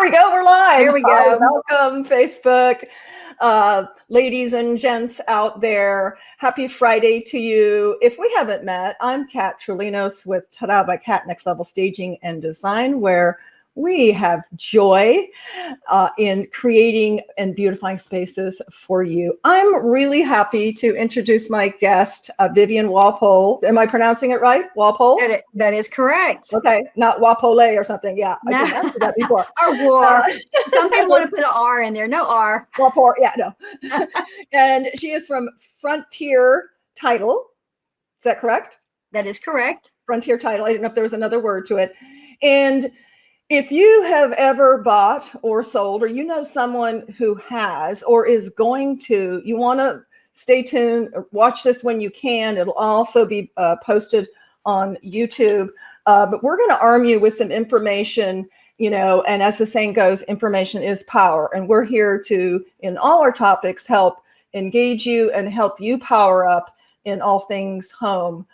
we go. We're live. Here we go. Hi, welcome, Facebook. Ladies and gents out there, happy Friday to you. If we haven't met, I'm Kat Trulinos with Ta-Da by Kat Next Level Staging and Design, where we have joy in creating and beautifying spaces for you. I'm really happy to introduce my guest, Vivian Walpole. Am I pronouncing it right? Walpole? That is correct. Okay, not Walpole or something. Yeah, No. I didn't answer that before. Or war. Some people want to put an R in there. No R. Walpole, yeah, no. And she is from Frontier Title. Is that correct? That is correct. Frontier Title. I didn't know if there was another word to it. And if you have ever bought or sold, or you know someone who has or is going to, you want to stay tuned, watch this when you can. It'll also be posted on YouTube. But we're going to arm you with some information, you know, and as the saying goes, information is power. And we're here to, in all our topics, help engage you and help you power up in all things home,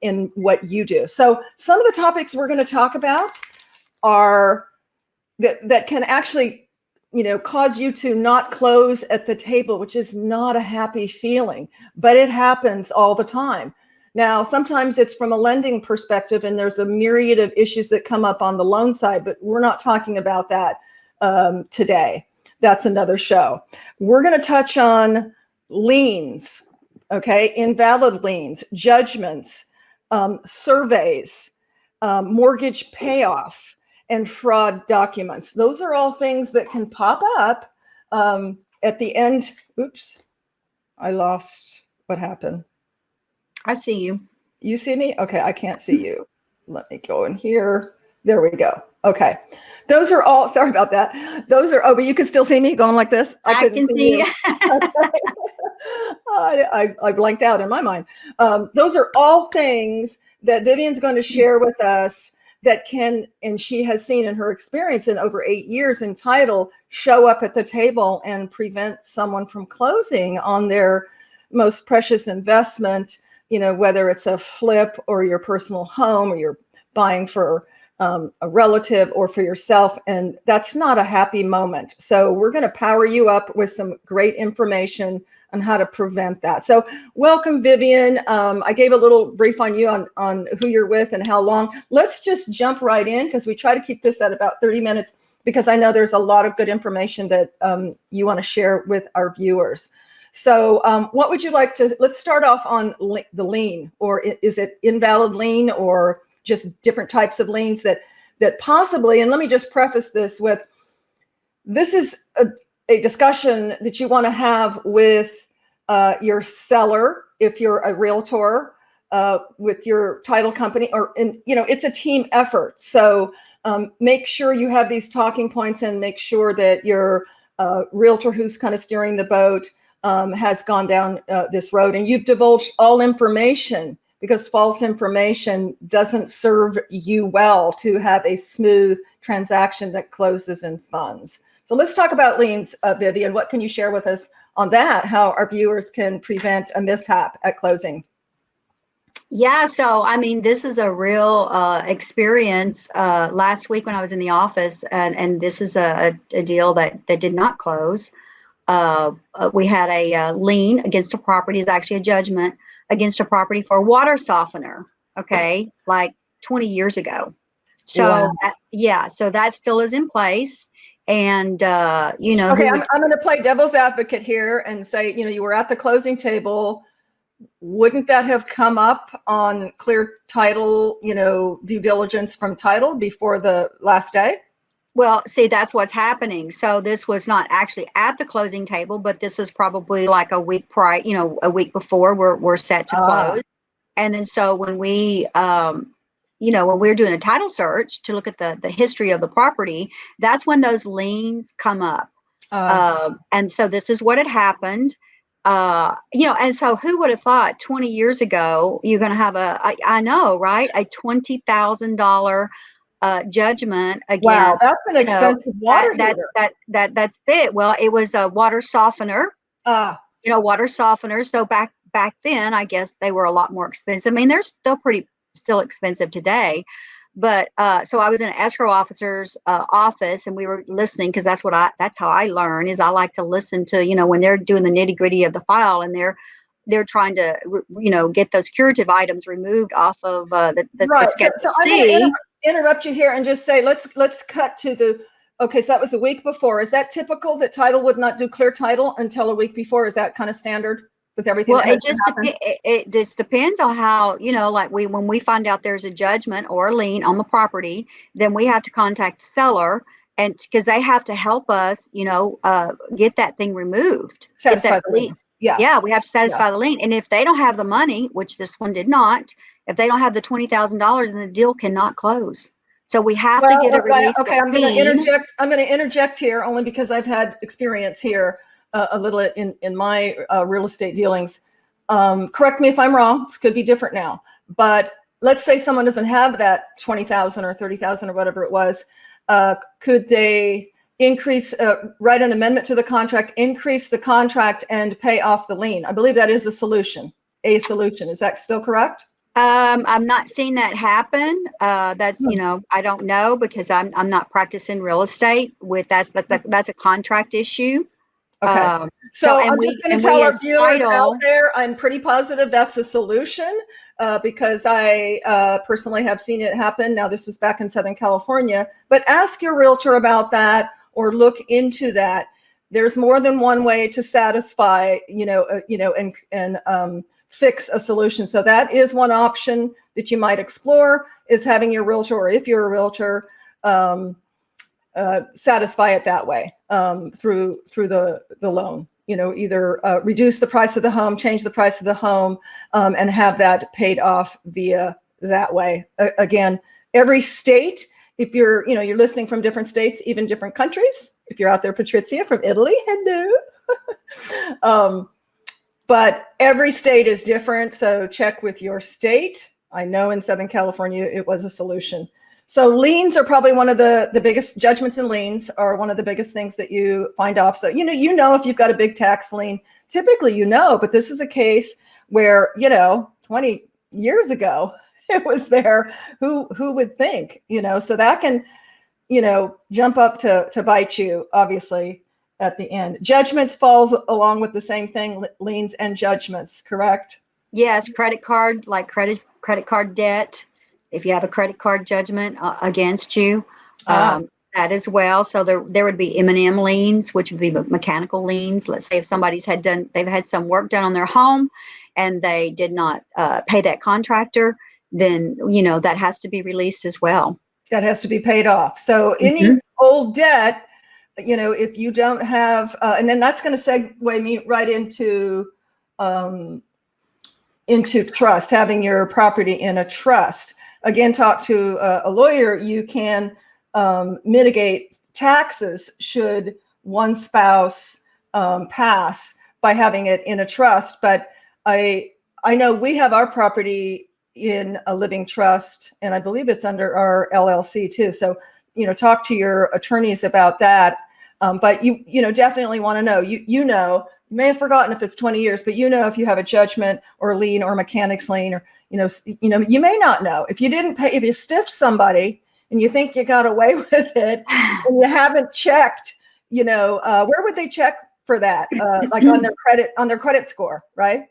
in what you do. So some of the topics we're going to talk about are that can actually, you know, cause you to not close at the table, which is not a happy feeling, but it happens all the time. Now, sometimes it's from a lending perspective, and there's a myriad of issues that come up on the loan side, but we're not talking about that today. That's another show. We're going to touch on liens, okay, invalid liens, judgments, surveys, mortgage payoff, and fraud documents. Those are all things that can pop up at the end. Oops, I lost what happened. I see you. You see me? Okay, I can't see you. Let me go in here. There we go. Okay. Those are all, sorry about that. Those are, oh, but you can still see me going like this? I can see you. I blanked out in my mind. Those are all things that Vivian's going to share with us that can, and she has seen in her experience in over 8 years in title, show up at the table and prevent someone from closing on their most precious investment, you know, whether it's a flip or your personal home or you're buying for a relative or for yourself. And that's not a happy moment. So we're going to power you up with some great information on how to prevent that. So welcome, Vivian. I gave a little brief on you on who you're with and how long. Let's just jump right in, because we try to keep this at about 30 minutes, because I know there's a lot of good information that you want to share with our viewers. So what would you like to, let's start off on the lien, or is it invalid lien, or just different types of liens that possibly, and let me just preface this with, this is a discussion that you want to have with your seller, if you're a realtor, with your title company, or, you know, it's a team effort. So make sure you have these talking points, and make sure that your realtor who's kind of steering the boat has gone down this road, and you've divulged all information, because false information doesn't serve you well to have a smooth transaction that closes in funds. So let's talk about liens, Vivian. What can you share with us on that, how our viewers can prevent a mishap at closing? Yeah, so I mean, this is a real experience. Last week when I was in the office, and this is a deal that did not close. We had a lien against a property. It's actually a judgment against a property for a water softener, okay, like 20 years ago. So, wow. Yeah, so that still is in place. And, you know. Okay, I'm going to play devil's advocate here and say, you know, you were at the closing table. Wouldn't that have come up on clear title, you know, due diligence from title before the last day? Well, see, that's what's happening. So this was not actually at the closing table, but this is probably like a week prior, you know, a week before we're set to close. And then so when we, you know, when we're doing a title search to look at the history of the property, that's when those liens come up. And so this is what had happened. You know, and so who would have thought 20 years ago you're going to have I know, right? A $20,000 judgment against. Wow, that's an expensive water heater. That's big. Well, it was a water softener. You know, water softeners. So back then, I guess they were a lot more expensive. I mean, they're still expensive today, But so I was in an escrow officer's office, and we were listening, because that's how I learn, is I like to listen to, when they're doing the nitty gritty of the file, and they're trying to, get those curative items removed off of the Right. Schedule So I'm going C. to interrupt you here and just say, let's cut to the, okay, so that was a week before. Is that typical that title would not do clear title until a week before? Is that kind of standard with everything Well, that has to happen? it just depends on how, like when we find out there's a judgment or a lien on the property, then we have to contact the seller, and because they have to help us, get that thing removed. Get Satisfy that the lien. lien. Yeah. Yeah, we have to satisfy the lien. And if they don't have the money, which this one did not, if they don't have the $20,000, then the deal cannot close. So we have to get a release. Okay, I'm going to interject. I'm going to interject here only because I've had experience here a little in my real estate dealings. Correct me if I'm wrong. This could be different now, but let's say someone doesn't have that 20,000 or 30,000 or whatever it was. Could they increase, write an amendment to the contract, increase the contract, and pay off the lien? I believe that is a solution. Is that still correct? I'm not seeing that happen. That's, I don't know, because I'm not practicing real estate that's a contract issue. Okay. So I'm just going to tell our viewers out there, I'm pretty positive that's a solution, because I personally have seen it happen. Now, this was back in Southern California, but ask your realtor about that or look into that. There's more than one way to satisfy, and fix a solution. So that is one option that you might explore, is having your realtor, or if you're a realtor, satisfy it that way, through the loan. Either reduce the price of the home, change the price of the home, and have that paid off via that way. Again, every state, if you're listening from different states, even different countries. If you're out there, Patrizia from Italy, hello. But every state is different, so check with your state. I know in Southern California it was a solution. So liens are probably one of the biggest, judgments and liens are one of the biggest things that you find off. So, if you've got a big tax lien, typically, but this is a case where, 20 years ago, it was there. Who would think, so that can, jump up to bite you, obviously, at the end. Judgments falls along with the same thing, liens and judgments, correct? Yes, credit card, like credit card debt. If you have a credit card judgment against you, that as well. So there would be M&M liens, which would be mechanical liens. Let's say if they've had some work done on their home and they did not pay that contractor, then, that has to be released as well. That has to be paid off. So any old debt, if you don't have, and then that's going to segue me right into trust, having your property in a trust. Again, talk to a lawyer. You can mitigate taxes should one spouse pass by having it in a trust. But I know we have our property in a living trust, and I believe it's under our LLC too. So, talk to your attorneys about that. But you definitely want to know. You may have forgotten if it's 20 years, but if you have a judgment or a lien or mechanics lien, or you may not know if you didn't pay, if you stiffed somebody and you think you got away with it and you haven't checked, where would they check for that? Like on their credit score, right?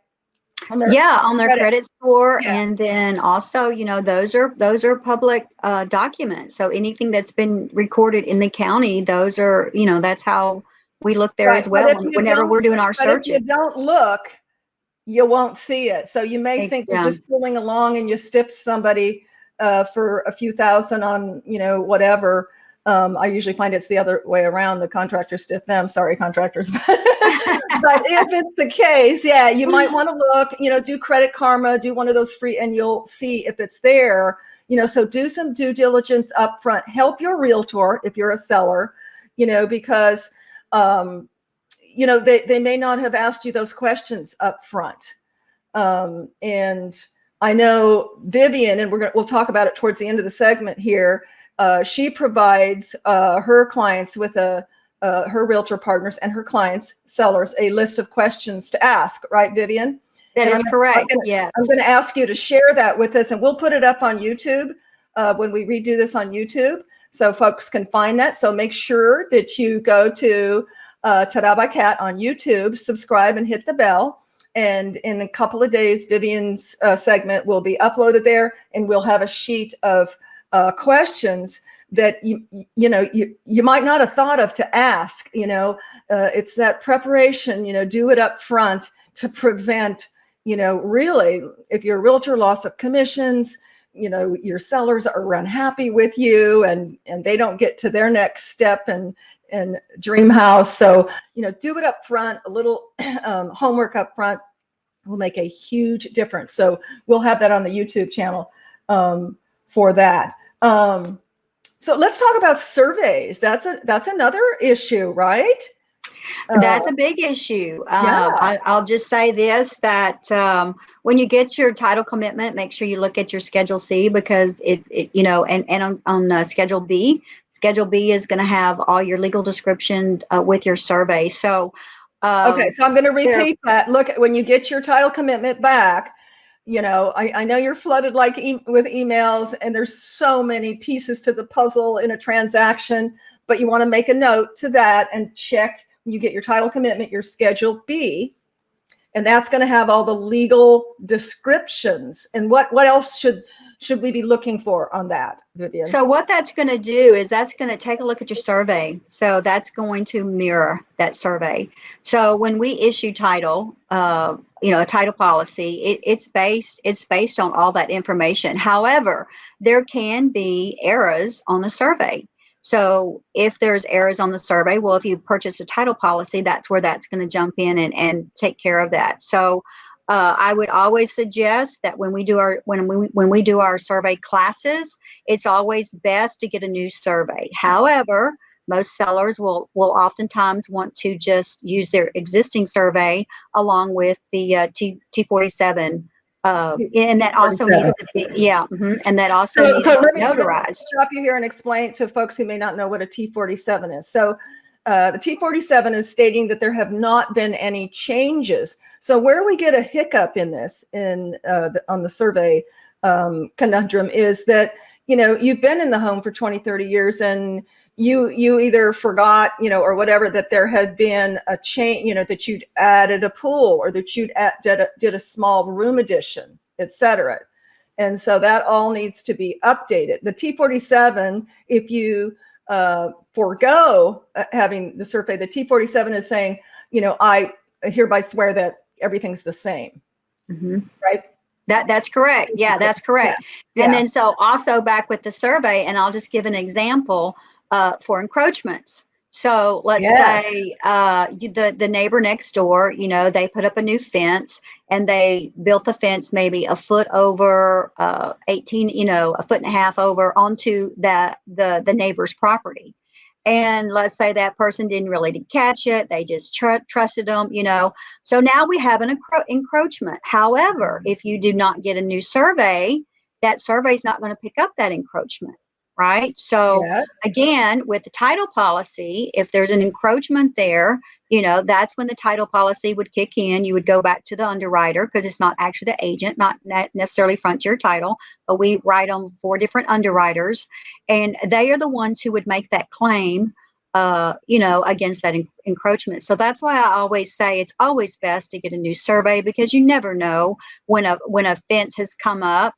On their credit score. Yeah. And then also, those are public documents. So anything that's been recorded in the county, those are, that's how we look there as well whenever we're doing our searches. If you don't look, you won't see it. So you may think you're just pulling along and you stiff somebody for a few thousand on, whatever. I usually find it's the other way around. The contractors stiff them. Sorry, contractors. But if it's the case, you might want to look, do Credit Karma, do one of those free, and you'll see if it's there, so do some due diligence up front. Help your realtor if you're a seller, because, they may not have asked you those questions up front. And I know Vivian, and we'll talk about it towards the end of the segment here. She provides her clients with her realtor partners and her clients, sellers, a list of questions to ask, right, Vivian? That is correct. Yes. I'm going to ask you to share that with us, and we'll put it up on YouTube when we redo this on YouTube, so folks can find that. So make sure that you go to Ta-Da by Cat on YouTube, subscribe and hit the bell. And in a couple of days, Vivian's segment will be uploaded there, and we'll have a sheet of questions that you might not have thought of to ask. It's that preparation. Do it up front to prevent. Really, if you're a realtor, loss of commissions. Your sellers are unhappy with you, and they don't get to their next step and dream house. So do it up front. A little homework up front will make a huge difference. So we'll have that on the YouTube channel for that. So let's talk about surveys. That's another issue, right? That's a big issue. Yeah. I'll just say this, that when you get your title commitment, make sure you look at your Schedule C, because and on Schedule B is going to have all your legal description with your survey. So okay, so I'm going to repeat that. Look, when you get your title commitment back, I know you're flooded with emails, and there's so many pieces to the puzzle in a transaction, but you want to make a note to that and check when you get your title commitment, your Schedule B, and that's going to have all the legal descriptions. And what else should we be looking for on that, Vivian? So what that's going to do is that's going to take a look at your survey. So that's going to mirror that survey. So when we issue title, a title policy, it's based on all that information. However, there can be errors on the survey. So if there's errors on the survey, well, if you purchase a title policy, that's where that's going to jump in and take care of that. So I would always suggest that when we do our survey classes, it's always best to get a new survey. However, most sellers will oftentimes want to just use their existing survey along with the T47. And that also needs to be, and that also needs to be notarized. Let me stop you here and explain to folks who may not know what a T47 is. So the T47 is stating that there have not been any changes. So where we get a hiccup in this, on the survey conundrum, is that you've been in the home for 20, 30 years, and you either forgot, or whatever, that there had been a change, that you'd added a pool, or that you'd did a small room addition, etc. And so that all needs to be updated. The T47, if you forego having the survey, the T47 is saying, I hereby swear that everything's the same. Mm-hmm. Right? That's correct. Yeah, that's correct. Yeah. And then so also back with the survey, and I'll just give an example for encroachments. So let's say the neighbor next door, they put up a new fence, and they built the fence maybe a foot over, a foot and a half over onto the neighbor's property. And let's say that person didn't really catch it. They just trusted them, So now we have an encroachment. However, if you do not get a new survey, that survey is not going to pick up that encroachment. Right. So again, with the title policy, if there's an encroachment there, that's when the title policy would kick in. You would go back to the underwriter, because it's not actually the agent, not necessarily Frontier Title, but we write on 4 different underwriters, and they are the ones who would make that claim, against that encroachment. So that's why I always say it's always best to get a new survey, because you never know when a fence has come up,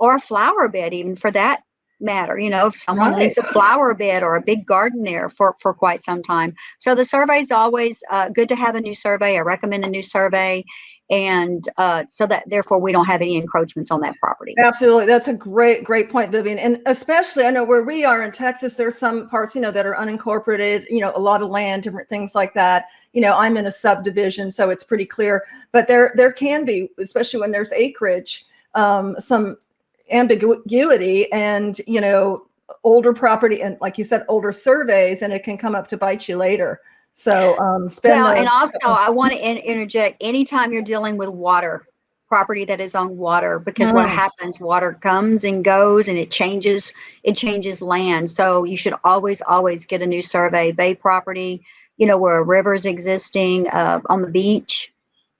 or a flower bed, even for that matter, if someone leaves a flower bed or a big garden there for quite some time. So the survey is always good to have a new survey. I recommend a new survey, and so that therefore we don't have any encroachments on that property. Absolutely. That's a great point, Vivian. And especially, I know where we are in Texas, there's some parts, that are unincorporated, a lot of land, different things like that. I'm in a subdivision, so it's pretty clear, but there can be, especially when there's acreage, some ambiguity and older property, and like you said, older surveys, and it can come up to bite you later. So and also I want to interject, anytime you're dealing with water, property that is on water, because what happens, water comes and goes, and it changes land. So you should always get a new survey. Bay property, where a river is existing, on the beach,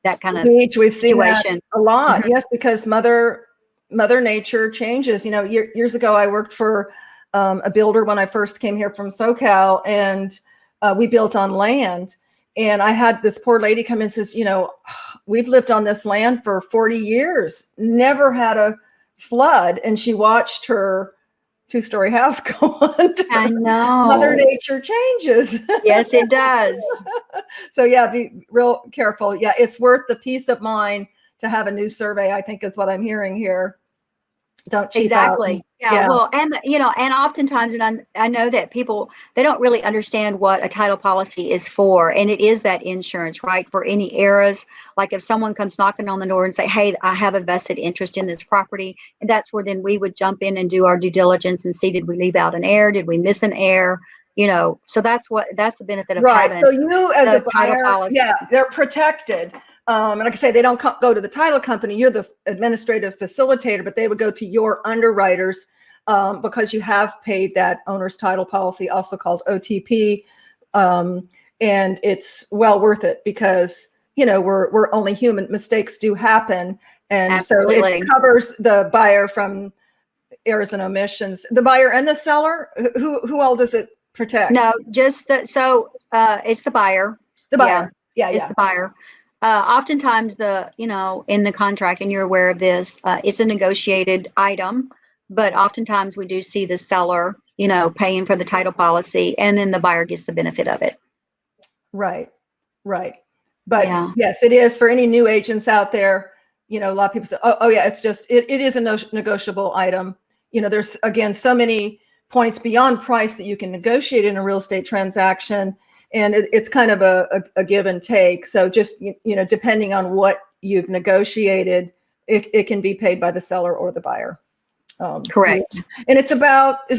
that kind of beach, we've situation. Seen that a lot. Mm-hmm. Yes, because Mother Mother Nature changes. Years ago, I worked for a builder when I first came here from SoCal, and we built on land. And I had this poor lady come in and says, we've lived on this land for 40 years, never had a flood. And she watched her 2-story house go under. I know. Mother Nature changes. Yes, it does. So yeah, be real careful. Yeah, it's worth the peace of mind to have a new survey, I think is what I'm hearing here. Don't cheap Exactly. out. Yeah. Well, and and oftentimes, and I know that people, they don't really understand what a title policy is for, and it is that insurance, right? For any errors, like if someone comes knocking on the door and say, "Hey, I have a vested interest in this property," and that's where then we would jump in and do our due diligence and see, did we leave out an error? Did we miss an error? So that's the benefit of Right. having So you as a title buyer, policy. yeah, they're protected. And like I say, they don't go to the title company. You're the administrative facilitator, but they would go to your underwriters because you have paid that owner's title policy, also called OTP. And it's well worth it because, we're only human. Mistakes do happen. And Absolutely. so it covers the buyer from errors and omissions. The buyer and the seller, who all does it protect? No, just it's the buyer. The buyer. Yeah. It's the buyer. Oftentimes in the contract, and you're aware of this, it's a negotiated item, but oftentimes we do see the seller, paying for the title policy, and then the buyer gets the benefit of it. Right. But yes, it is for any new agents out there. A lot of people say, oh yeah, it's just, it is a negotiable item. There's, again, so many points beyond price that you can negotiate in a real estate transaction. And it's kind of a give and take. So just, depending on what you've negotiated, it can be paid by the seller or the buyer. Correct. And is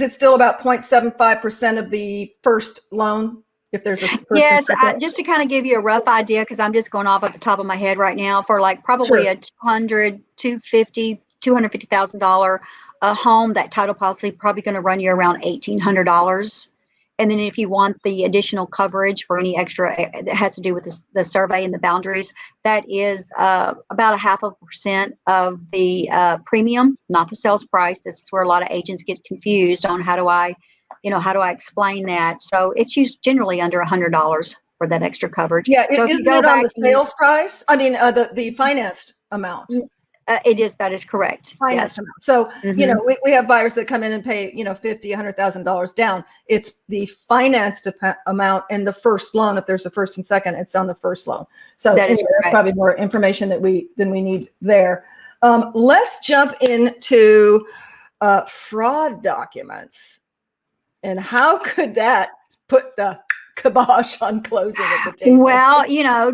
it still about 0.75% of the first loan? If there's a yes, just to kind of give you a rough idea, because I'm just going off at the top of my head right now, for like probably a $250,000 a home, that title policy probably going to run you around $1,800. And then if you want the additional coverage for any extra that has to do with the survey and the boundaries, that is about 0.5% of the premium, not the sales price. This is where a lot of agents get confused on how do I explain that. So it's used generally under $100 for that extra coverage. Yeah, so isn't it on the sales price? I mean, the financed amount. It is. That is correct. Finance yes. amount. So, we have buyers that come in and pay, $50,000, $100,000 down. It's the financed amount and the first loan. If there's a first and second, it's on the first loan. So that is there's probably more information than we need there. Let's jump into fraud documents. And how could that put the kibosh on closing at the table? Well,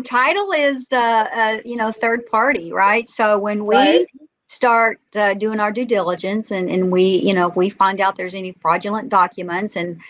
title is the, third party, right? So when we start doing our due diligence and we, if we find out there's any fraudulent documents, and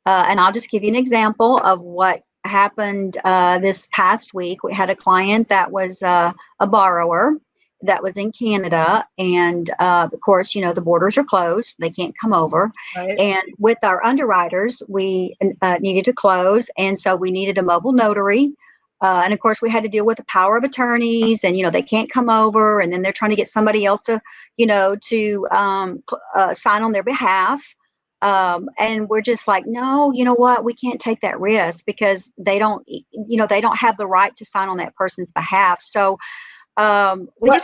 I'll just give you an example of what happened this past week. We had a client that was a borrower that was in Canada, and of course, the borders are closed; they can't come over. Right. And with our underwriters, we needed to close, and so we needed a mobile notary. And of course, we had to deal with the power of attorneys, and they can't come over, and then they're trying to get somebody else to, sign on their behalf. And we're just like, no, you know what? We can't take that risk because they don't have the right to sign on that person's behalf. So. If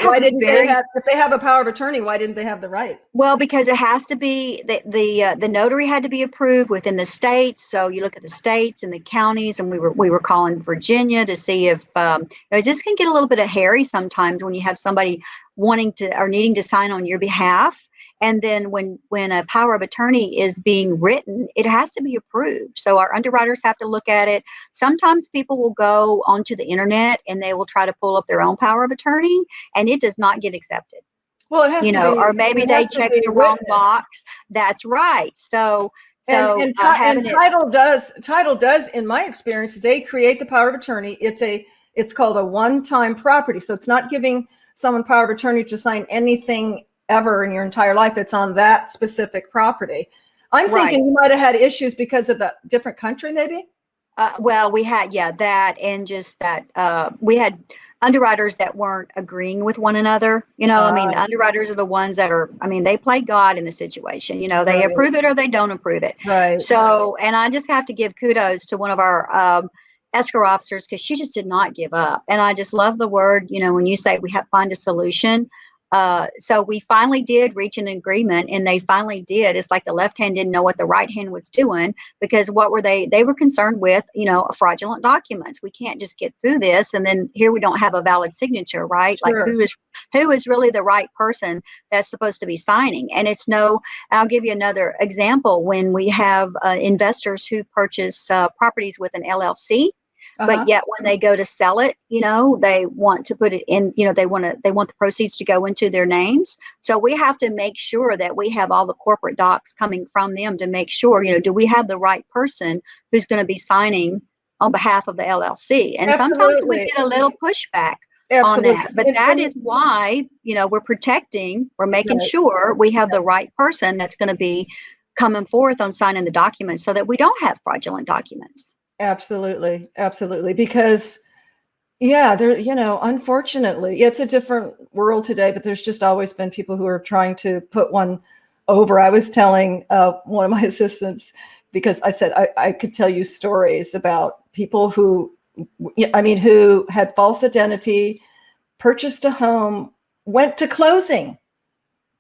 they have a power of attorney, why didn't they have the right? Well, because it has to be the notary had to be approved within the states. So you look at the states and the counties, and we were calling Virginia to see if it just can get a little bit of hairy sometimes when you have somebody wanting to or needing to sign on your behalf. And then when a power of attorney is being written, it has to be approved. So our underwriters have to look at it. Sometimes people will go onto the internet and they will try to pull up their own power of attorney, and it does not get accepted. Well, it has to be, or maybe they check the wrong box. That's right. So title does, in my experience, they create the power of attorney. It's called a one-time property. So it's not giving someone power of attorney to sign anything ever in your entire life. It's on that specific property. I'm thinking you might have had issues because of the different country, maybe. Well, we had that, and just that we had underwriters that weren't agreeing with one another. I mean, the underwriters are the ones that are, I mean, they play God in the situation. They Right. approve it or they don't approve it. Right. So, and I just have to give kudos to one of our escrow officers, because she just did not give up. And I just love the word, when you say we have find a solution. So we finally did reach an agreement, and they finally did. It's like the left hand didn't know what the right hand was doing, because what were they? They were concerned with, fraudulent documents. We can't just get through this, and then here we don't have a valid signature, right? Sure. Like who is really the right person that's supposed to be signing? And it's no. I'll give you another example. When we have investors who purchase properties with an LLC. But yet when they go to sell it, they want to put it in, they want the proceeds to go into their names. So we have to make sure that we have all the corporate docs coming from them to make sure, do we have the right person who's going to be signing on behalf of the LLC? And sometimes we get a little pushback on that. But that is why, we're making sure we have the right person that's going to be coming forth on signing the documents, so that we don't have fraudulent documents. Absolutely. Absolutely. Because there, unfortunately, it's a different world today, but there's just always been people who are trying to put one over. I was telling one of my assistants, because I said I could tell you stories about people who had false identity, purchased a home, went to closing,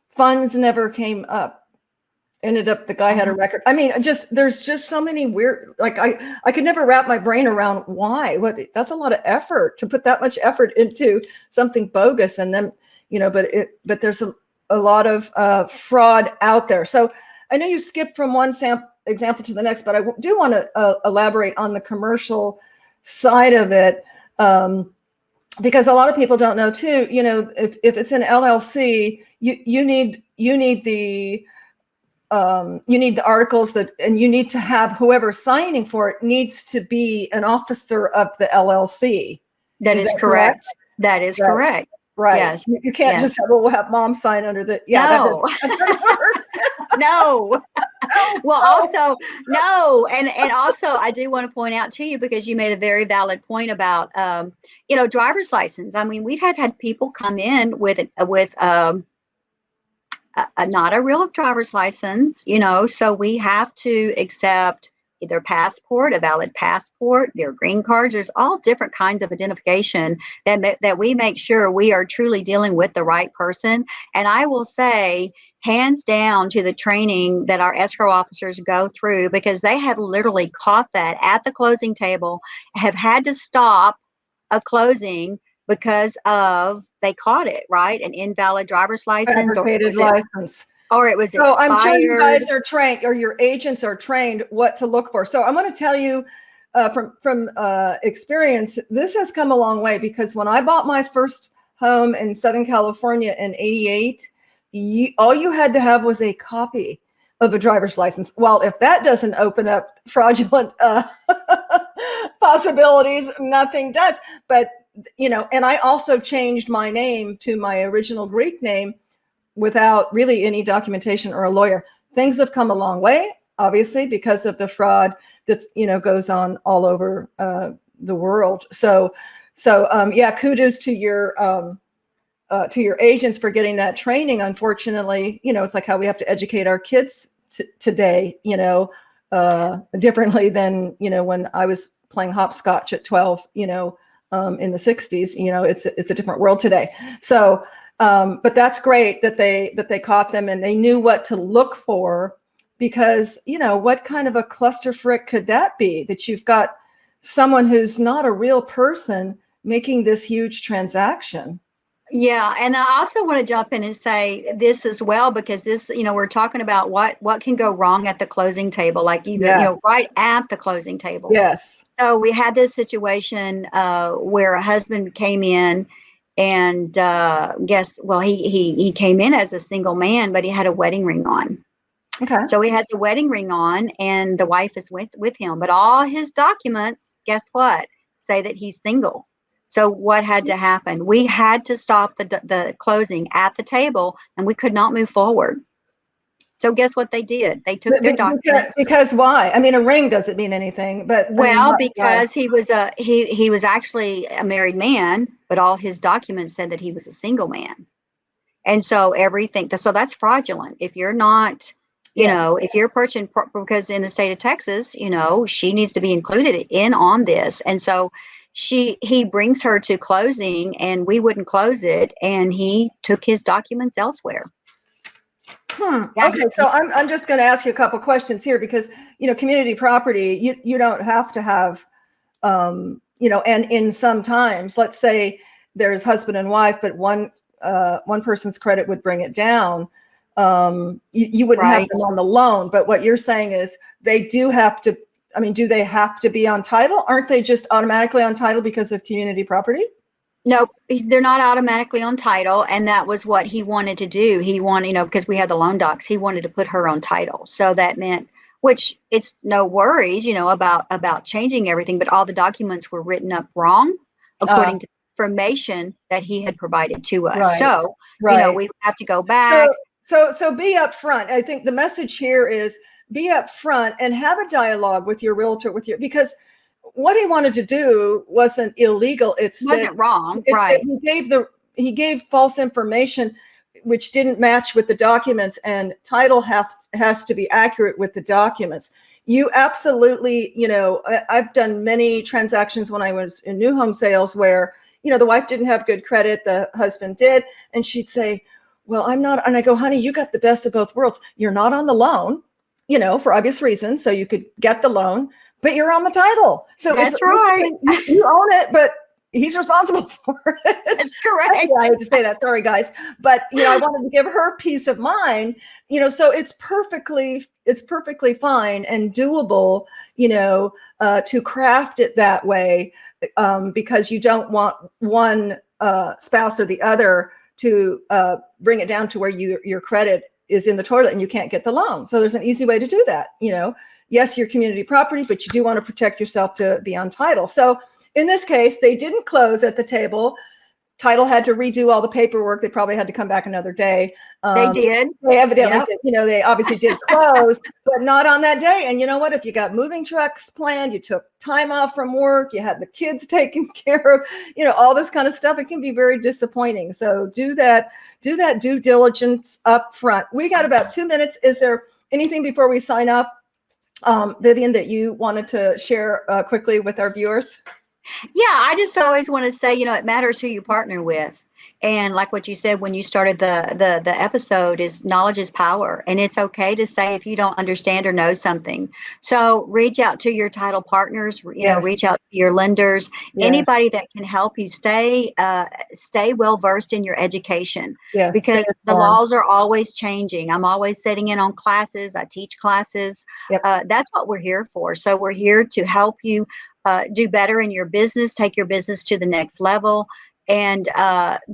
funds never came up. Ended up the guy had a record. I mean, there's just so many weird, like I could never wrap my brain around why. That's a lot of effort to put that much effort into something bogus. And then, but there's a lot of fraud out there. So I know you skipped from one example to the next, but I do want to elaborate on the commercial side of it. Because a lot of people don't know too, if it's an LLC, you need the articles and you need to have whoever signing for it needs to be an officer of the LLC. That is correct. That is correct. Right. Yes. You can't just have, we'll have mom sign under the, no. No. Well, also, no. And also, I do want to point out to you, because you made a very valid point about, driver's license. I mean, we've had people come in with not a real driver's license, so we have to accept their passport, a valid passport, their green cards. There's all different kinds of identification that we make sure we are truly dealing with the right person. And I will say, hands down to the training that our escrow officers go through, because they have literally caught that at the closing table, have had to stop a closing because they caught it, right? An invalid driver's license, license. Or it was expired. So I'm sure you guys are trained, or your agents are trained what to look for. So I'm going to tell you from experience, this has come a long way, because when I bought my first home in Southern California in '88, all you had to have was a copy of a driver's license. Well, if that doesn't open up fraudulent possibilities, nothing does. But and I also changed my name to my original Greek name without really any documentation or a lawyer. Things have come a long way, obviously, because of the fraud that goes on all over the world. So kudos to your agents for getting that training. Unfortunately, it's like how we have to educate our kids today, differently than when I was playing hopscotch at 12, in the 60s. It's a different world today. So but that's great that they caught them and they knew what to look for, because what kind of a clusterfuck could that be, that you've got someone who's not a real person making this huge transaction. Yeah, and I also want to jump in and say this as well, because this, we're talking about what can go wrong at the closing table, like either right at the closing table. Yes. So we had this situation where a husband came in, and he came in as a single man, but he had a wedding ring on. Okay. So he has a wedding ring on, and the wife is with him, but all his documents, guess what, say that he's single. So what had to happen? We had to stop the closing at the table, and we could not move forward. So guess what they did? They took their documents. Because why? I mean, a ring doesn't mean anything, but I mean, Well, why? because he was actually a married man, but all his documents said that he was a single man. And so everything, so that's fraudulent. If you're not, if you're purchasing, because in the state of Texas, she needs to be included in on this. And so he brings her to closing and we wouldn't close it. And he took his documents elsewhere. Yeah, okay, so I'm just going to ask you a couple questions here because, community property, you don't have to have, and in sometimes, let's say there's husband and wife, but one person's credit would bring it down. You wouldn't have them on the loan, but what you're saying is they do have to, do they have to be on title? Aren't they just automatically on title because of community property? Nope, they're not automatically on title. And that was what he wanted to do. He wanted, because we had the loan docs, he wanted to put her on title. So that meant, which it's no worries, about changing everything, but all the documents were written up wrong according to information that he had provided to us. Right, so, right. We have to go back. So be upfront. I think the message here is be upfront and have a dialogue with your realtor, because what he wanted to do wasn't illegal. It wasn't wrong. That he gave false information, which didn't match with the documents, and title has to be accurate with the documents. You absolutely, I've done many transactions when I was in new home sales where, the wife didn't have good credit, the husband did, and she'd say, well, I'm not, and I go, honey, you got the best of both worlds. You're not on the loan, for obvious reasons, so you could get the loan, but you're on the title. So that's right. You own it, but he's responsible for it. That's correct. I had to say that. Sorry, guys. But, I wanted to give her peace of mind, so it's perfectly fine and doable, to craft it that way, because you don't want one spouse or the other to bring it down to where your credit is in the toilet and you can't get the loan. So there's an easy way to do that. Yes, your community property, but you do want to protect yourself to be on title. So in this case, they didn't close at the table. Title had to redo all the paperwork. They probably had to come back another day. They did. They evidently did, they obviously did close, but not on that day. And you know what? If you got moving trucks planned, you took time off from work, you had the kids taken care of, all this kind of stuff, it can be very disappointing. So do that due diligence up front. We got about 2 minutes. Is there anything before we sign up, Vivian, that you wanted to share quickly with our viewers? Yeah, I just always want to say, it matters who you partner with. And like what you said when you started the episode, is knowledge is power. And it's okay to say if you don't understand or know something. So reach out to your title partners, reach out to your lenders, anybody that can help you stay well versed in your education, because the laws are always changing. I'm always sitting in on classes. I teach classes. That's what we're here for. So we're here to help you do better in your business, take your business to the next level, and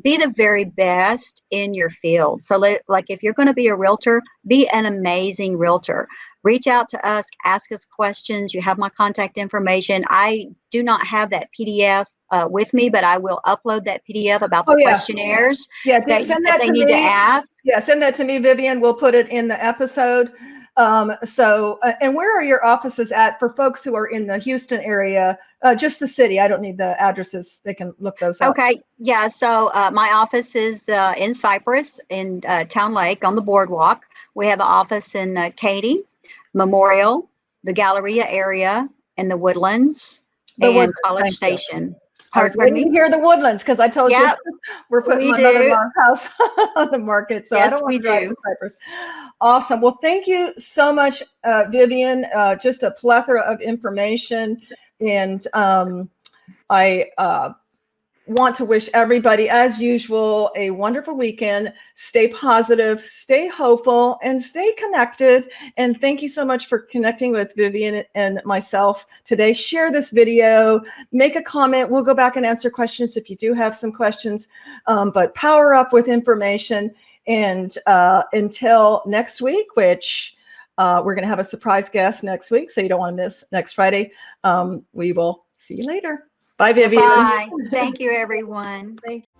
be the very best in your field. So like if you're going to be a realtor, be an amazing realtor. Reach out to us, ask us questions. You have my contact information. I do not have that PDF with me, but I will upload that PDF about the questionnaires that they need to ask. Yeah, send that to me, Vivian. We'll put it in the episode. And where are your offices at for folks who are in the Houston area? Just the city. I don't need the addresses. They can look those up. Okay. Yeah. So my office is in Cypress, in Town Lake on the boardwalk. We have an office in Katy, Memorial, the Galleria area, and the Woodlands, and College Station. I was waiting to hear the Woodlands because I told you we're putting my mother-in-law's house on the market. So I don't want to drive to Cypress. Awesome. Well, thank you so much, Vivian. Just a plethora of information. And I want to wish everybody, as usual, a wonderful weekend. Stay positive, stay hopeful, and stay connected. And thank you so much for connecting with Vivian and myself today. Share this video, make a comment. We'll go back and answer questions if you do have some questions, but power up with information. And until next week, which we're going to have a surprise guest next week, so you don't want to miss next Friday. We will see you later. Bye, Vivian. Bye. Thank you, everyone. Thank you.